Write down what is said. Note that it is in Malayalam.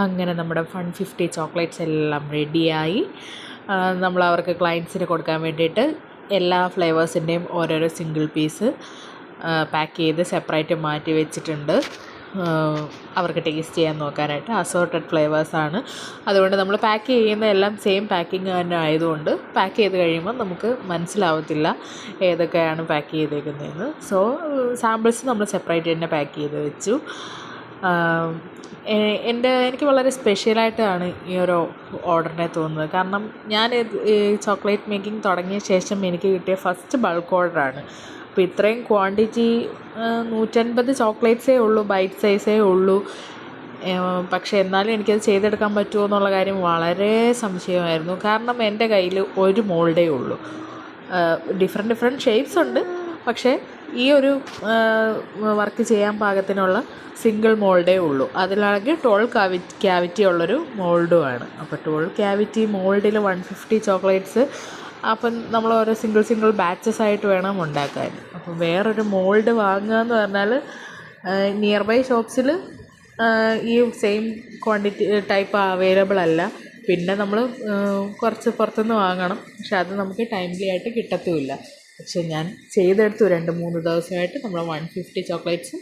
അങ്ങനെ നമ്മുടെ 150 ചോക്ലേറ്റ്സ് എല്ലാം റെഡിയായി. നമ്മൾ അവർക്ക് ക്ലയൻസിന് കൊടുക്കാൻ വേണ്ടിയിട്ട് എല്ലാ ഫ്ലേവേഴ്സിൻ്റെയും ഓരോരോ സിംഗിൾ പീസ് പാക്ക് ചെയ്ത് സെപ്പറേറ്റ് മാറ്റി വെച്ചിട്ടുണ്ട്. അവർക്ക് ടേസ്റ്റ് ചെയ്യാൻ നോക്കാനായിട്ട് അസോർട്ടഡ് ഫ്ലേവേഴ്സാണ്. അതുകൊണ്ട് നമ്മൾ പാക്ക് ചെയ്യുന്ന എല്ലാം സെയിം പാക്കിങ് തന്നെ ആയതുകൊണ്ട് പാക്ക് ചെയ്ത് കഴിയുമ്പോൾ നമുക്ക് മനസ്സിലാവത്തില്ല ഏതൊക്കെയാണ് പാക്ക് ചെയ്തേക്കുന്നതെന്ന്. സോ സാമ്പിൾസ് നമ്മൾ സെപ്പറേറ്റ് തന്നെ പാക്ക് ചെയ്ത് വെച്ചു. എനിക്ക് വളരെ സ്പെഷ്യലായിട്ടാണ് ഈ ഒരു ഓർഡറിനെ തോന്നുന്നത്. കാരണം ഞാൻ ഈ ചോക്ലേറ്റ് മേക്കിംഗ് തുടങ്ങിയ ശേഷം എനിക്ക് കിട്ടിയ ഫസ്റ്റ് ബൾക്ക് ഓർഡറാണ്. അപ്പോൾ ഇത്രയും ക്വാണ്ടിറ്റി 150 ചോക്ലേറ്റ്സേ ഉള്ളൂ, ബൈറ്റ് സൈസേ ഉള്ളൂ. പക്ഷേ എന്നാലും എനിക്കത് ചെയ്തെടുക്കാൻ പറ്റുമോ എന്നുള്ള കാര്യം വളരെ സംശയമായിരുന്നു. കാരണം എൻ്റെ കയ്യിൽ ഒരു മോൾഡേ ഉള്ളൂ. ഡിഫറെൻറ്റ് ഷേപ്സ് ഉണ്ട്, പക്ഷേ ഈ ഒരു വർക്ക് ചെയ്യാൻ പാകത്തിനുള്ള സിംഗിൾ മോൾഡേ ഉള്ളൂ. അതിലാണെങ്കിൽ 12 ക്യാവിറ്റി ഉള്ളൊരു മോൾഡുമാണ്. അപ്പോൾ 12 ക്യാവിറ്റി മോൾഡിൽ 150 ചോക്ലേറ്റ്സ്. അപ്പം നമ്മൾ ഓരോ സിംഗിൾ ബാച്ചസ് ആയിട്ട് വേണം ഉണ്ടാക്കാൻ. അപ്പോൾ വേറൊരു മോൾഡ് വാങ്ങുക എന്ന് പറഞ്ഞാൽ നിയർ ബൈ ഷോപ്സിൽ ഈ സെയിം ക്വാണ്ടിറ്റി ടൈപ്പ് അവൈലബിൾ അല്ല. പിന്നെ നമ്മൾ കുറച്ച് പുറത്തുനിന്ന് വാങ്ങണം. പക്ഷെ അത് നമുക്ക് ടൈംലി ആയിട്ട് കിട്ടത്തുമില്ല. പക്ഷെ ഞാൻ ചെയ്തെടുത്തു 2-3 ദിവസമായിട്ട് നമ്മൾ 150 ചോക്ലേറ്റ്സും